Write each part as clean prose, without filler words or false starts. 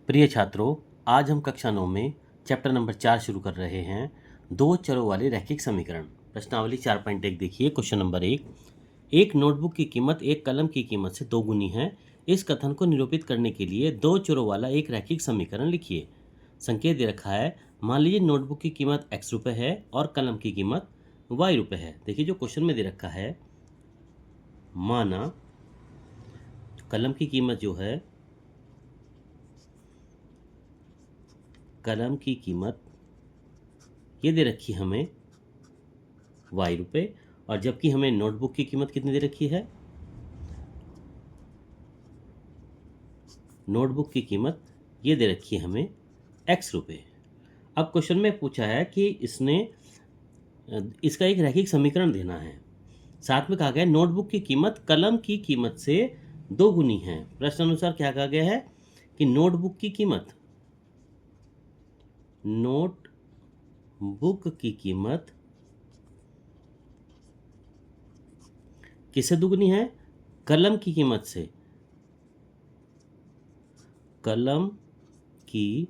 प्रिय छात्रों, आज हम कक्षा 9 में चैप्टर नंबर 4 शुरू कर रहे हैं। दो चरों वाले रैखिक समीकरण। प्रश्नावली 4.1 देखिए। क्वेश्चन नंबर 1, एक नोटबुक की कीमत एक कलम की कीमत से दोगुनी है। इस कथन को निरूपित करने के लिए दो चरों वाला एक रैखिक समीकरण लिखिए। संकेत दे रखा है, मान लीजिए नोटबुक की कीमत x रुपये है और कलम की कीमत y रुपये है। देखिए जो क्वेश्चन में दे रखा है, माना कलम की कीमत जो है, कलम की कीमत ये दे रखी है हमें y रुपये, और जबकि हमें नोटबुक की कीमत कितनी दे रखी है, नोटबुक की कीमत ये दे रखी है हमें x रुपये। अब क्वेश्चन में पूछा है कि इसका एक रैखिक समीकरण देना है। साथ में कहा गया है नोटबुक की कीमत कलम की कीमत से दोगुनी है। प्रश्न अनुसार क्या कहा गया है कि नोटबुक की कीमत किससे दुगनी है? कलम की कीमत से। कलम की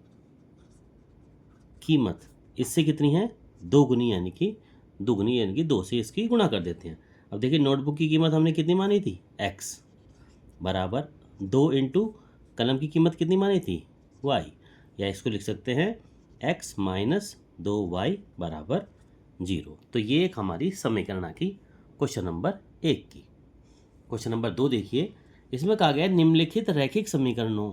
कीमत इससे कितनी है? दोगुनी, यानी कि दुगनी, यानी कि 2 से इसकी गुणा कर देते हैं। अब देखिए नोटबुक की कीमत हमने कितनी मानी थी? x बराबर 2 इंटू कलम की कीमत कितनी मानी थी? y, या इसको लिख सकते हैं x माइनस 2y बराबर 0। तो ये एक हमारी समीकरण आ गई क्वेश्चन नंबर 1 की। क्वेश्चन नंबर 2 देखिए। इसमें कहा गया है निम्नलिखित रैखिक समीकरणों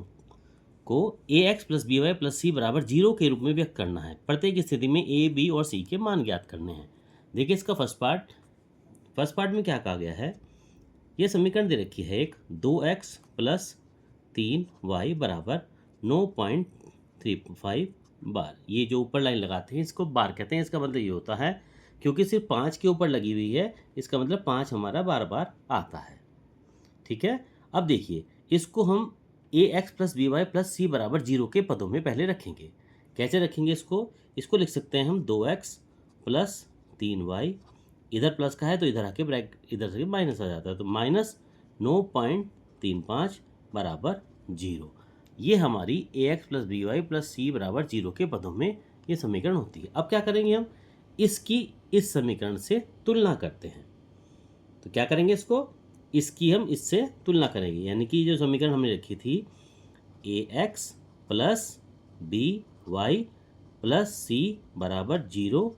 को ax plus b y plus c बराबर 0 के रूप में व्यक्त करना है। प्रत्येक स्थिति में a, b और c के मान ज्ञात करने हैं। देखिए इसका फर्स्ट पार्ट में क्या कहा गया है, ये समीकरण दे रखी है एक 2x प्लस 3y बराबर 9.35 बार। ये जो ऊपर लाइन लगाते हैं इसको बार कहते हैं। इसका मतलब ये होता है क्योंकि सिर्फ 5 के ऊपर लगी हुई है, इसका मतलब 5 हमारा बार बार आता है। ठीक है। अब देखिए इसको हम ax plus b y plus c बराबर 0 के पदों में पहले रखेंगे। कैसे रखेंगे इसको लिख सकते हैं हम 2x प्लस 3y, इधर प्लस का है तो इधर आके ब्रैकेट इधर से माइनस आ जाता है, तो माइनस 9.35 बराबर 0। ये हमारी ax plus b y plus c बराबर 0 के पदों में ये समीकरण होती है। अब क्या करेंगे हम, इसकी इस समीकरण से तुलना करते हैं। तो क्या करेंगे, इसकी हम इससे तुलना करेंगे, यानी कि जो समीकरण हमने रखी थी ax plus b y plus c बराबर 0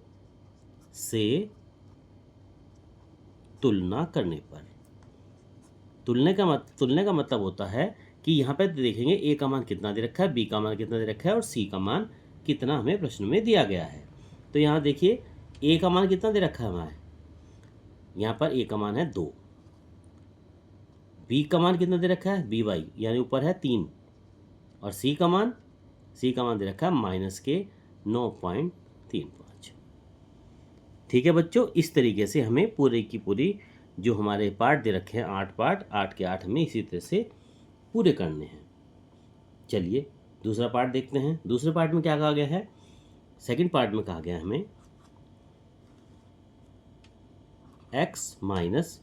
से तुलना करने पर, तुलने का मतलब होता है कि यहाँ पे देखेंगे a का मान कितना दे रखा है, b का मान कितना दे रखा है और c का मान कितना हमें प्रश्न में दिया गया है। तो यहाँ देखिए a का मान कितना दे रखा है हमारे, यहाँ पर a का मान है 2, b का मान कितना दे रखा है, बी वाई यानी ऊपर है 3, और c का मान दे रखा है माइनस के 9.35। ठीक है बच्चों, इस तरीके से हमें पूरी की पूरी जो हमारे पार्ट दे रखे हैं 8 पार्ट, 8 के 8 हमें इसी तरह से पूरे करने हैं। चलिए दूसरा पार्ट देखते हैं। दूसरे पार्ट में क्या कहा गया है, सेकंड पार्ट में कहा गया है हमें x माइनस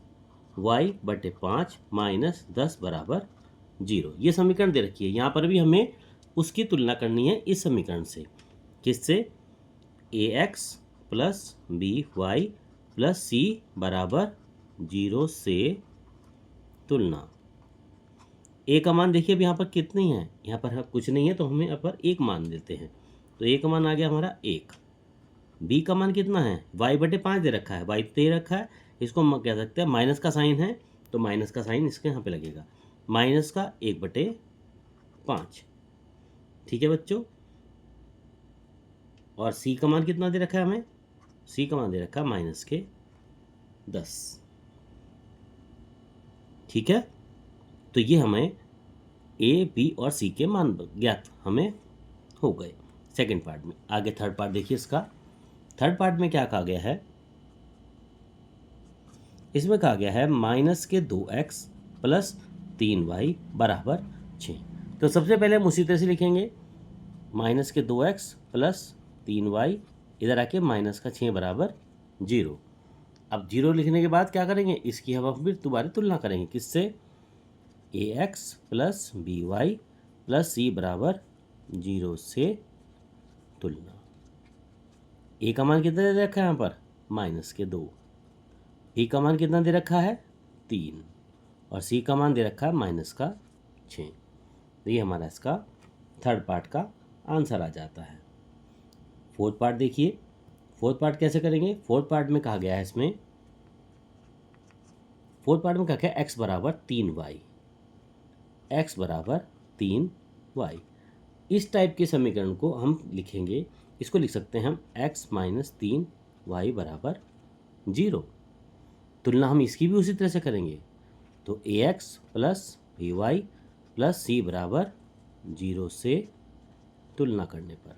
वाई बटे 5 माइनस 10 बराबर 0। ये समीकरण दे रखी है। यहाँ पर भी हमें उसकी तुलना करनी है इस समीकरण से। किससे? ax plus b y plus c बराबर 0 से तुलना। a का मान देखिए अब यहाँ पर कितनी है, यहाँ पर कुछ नहीं है तो हमें यहाँ पर 1 मान देते हैं, तो a का मान आ गया हमारा 1। b का मान कितना है, y बटे 5 दे रखा है, y दे रखा है, इसको हम कह सकते हैं माइनस का साइन है तो माइनस का साइन इसके यहाँ पे लगेगा, माइनस का 1/5। ठीक है बच्चों। और c का मान कितना दे रखा है हमें, c का मान दे रखा है माइनस के 10। ठीक है। तो ये हमें a, b और c के मान ज्ञात हमें हो गए सेकंड पार्ट में। आगे थर्ड पार्ट देखिए इसका। थर्ड पार्ट में क्या कहा गया है, इसमें कहा गया है माइनस के 2x प्लस 3y बराबर 6। तो सबसे पहले हम उसी तरह से लिखेंगे, माइनस के 2x प्लस 3y, इधर आके माइनस का 6 बराबर 0। अब 0 लिखने के बाद क्या करेंगे, इसकी हम फिर दोबारा तुलना करेंगे। किससे? ax plus b y plus c बराबर 0 से तुलना। ए का मान कितना दे रखा है यहाँ पर, -2। बी का मान कितना दे रखा है, 3। और सी का मान दे रखा है -6। तो ये हमारा इसका थर्ड पार्ट का आंसर आ जाता है। फोर्थ पार्ट देखिए, फोर्थ पार्ट कैसे करेंगे। फोर्थ पार्ट में कहा गया है इसमें, फोर्थ पार्ट में कहा गया x बराबर 3y, x बराबर 3y। इस टाइप के समीकरण को हम लिखेंगे, इसको लिख सकते हैं हम x - 3y बराबर 0। तुलना हम इसकी भी उसी तरह से करेंगे, तो ax plus by plus c बराबर 0 से तुलना करने पर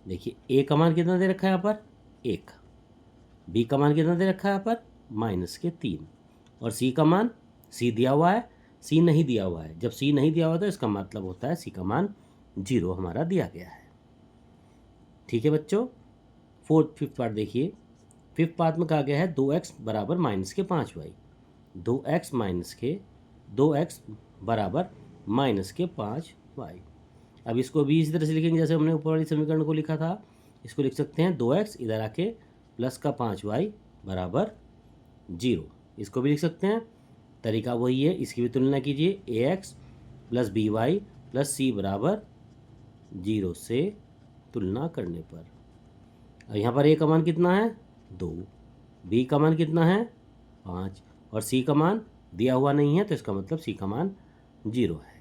देखिए a का मान कितना दे रखा है यहाँ पर, 1। b का मान कितना दे रखा है यहाँ पर, -3। और c का मान, c दिया हुआ है, c नहीं दिया हुआ है। जब c नहीं दिया हुआ तो इसका मतलब होता है c का मान 0 हमारा दिया गया है। ठीक है बच्चों। फिफ्थ पार्ट देखिए, फिफ्थ पार्ट में कहा गया है 2x बराबर -5y, 2x बराबर -5y। अब इसको भी इसी तरह से लिखेंगे जैसे हमने ऊपर वाली समीकरण को लिखा था। इसको लिख सकते हैं 2x इधर आके प्लस का 5y बराबर 0। इसको भी लिख सकते हैं, तरीका वही है, इसकी भी तुलना कीजिए। ax plus by plus c बराबर 0 से तुलना करने पर। अब यहाँ पर a का मान कितना है, 2, b का मान कितना है, 5 और c का मान दिया हुआ नहीं है, तो इसका मतलब c का मान 0 है।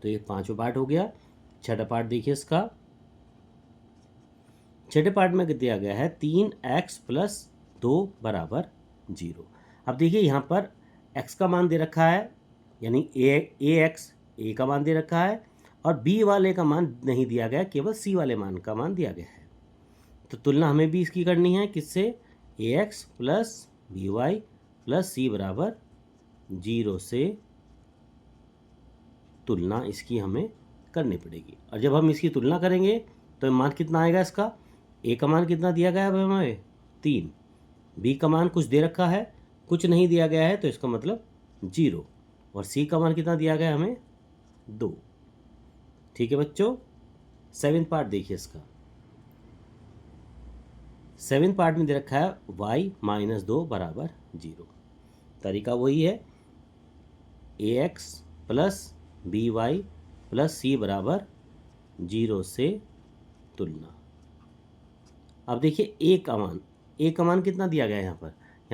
तो ये पांचवा पार्ट हो गया। छठा पार्ट देखिए इसका, छठे पार्ट में दिया गया है 3x प्लस 2 बराबर 0। अब देखिए यहाँ पर x का मान दे रखा है, यानी a का मान दे रखा है, और b वाले का मान नहीं दिया गया, केवल c वाले मान का मान दिया गया है। तो तुलना हमें भी इसकी करनी है, किससे, ax plus by plus c बराबर 0 से तुलना इसकी हमें करनी पड़ेगी। और जब हम इसकी तुलना करेंगे तो मान कितना आएगा इसका, a का मान कितना दिया गया है हमें, 3। b का मान कुछ दे रखा है, कुछ नहीं दिया गया है, तो इसका मतलब 0। और c का मान कितना दिया गया है हमें, 2। ठीक है बच्चों। सेवेंथ पार्ट देखिए इसका, सेवेंथ पार्ट में दे रखा है y - 2 बराबर 0। तरीका वही है, ax plus by plus c बराबर 0 से तुलना। अब देखिए a का मान कितना दिया गया है यहाँ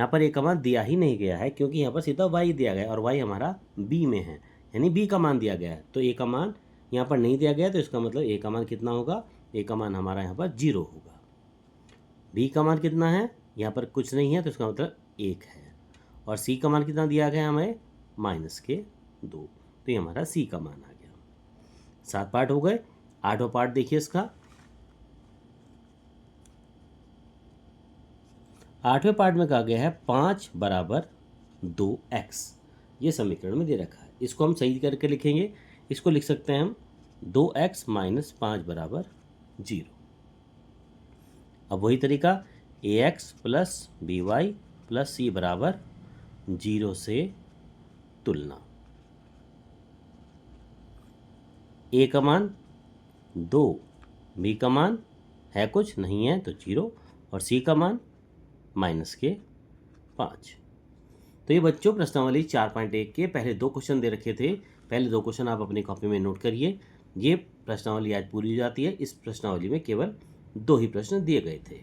पर a का मान दिया ही नहीं गया है, क्योंकि यहाँ पर सीधा y दिया गया है और y हमारा b में है, यानी b का मान दिया गया है। तो a का मान यहाँ पर नहीं दिया गया, तो इसका मतलब a का मान कितना होगा, a का मान हमारा यहाँ पर 0 होगा। b का मान कितना है, यहाँ पर कुछ नहीं है, तो इसका मतलब 1 है। और c का मान कितना दिया गया हमें, -2। तो ये हमारा c का मान आ गया। 7 पार्ट हो गए। 8वां पार्ट देखिए इसका, 8वें पार्ट में कहा गया है 5 बराबर 2x। ये समीकरण में दे रखा है, इसको हम सही करके लिखेंगे। इसको लिख सकते हैं हम 2x - 5 बराबर 0। अब वही तरीका, ax plus by plus c बराबर 0 से तुलना। a का मान 2, b का मान है कुछ नहीं है तो 0, और c का मान -5। तो ये बच्चों प्रश्नावली 4.1 के पहले 2 क्वेश्चन दे रखे थे। पहले 2 क्वेश्चन आप अपनी कॉपी में नोट करिए। ये प्रश्नावली आज पूरी हो जाती है। इस प्रश्नावली में केवल 2 ही प्रश्न दिए गए थे।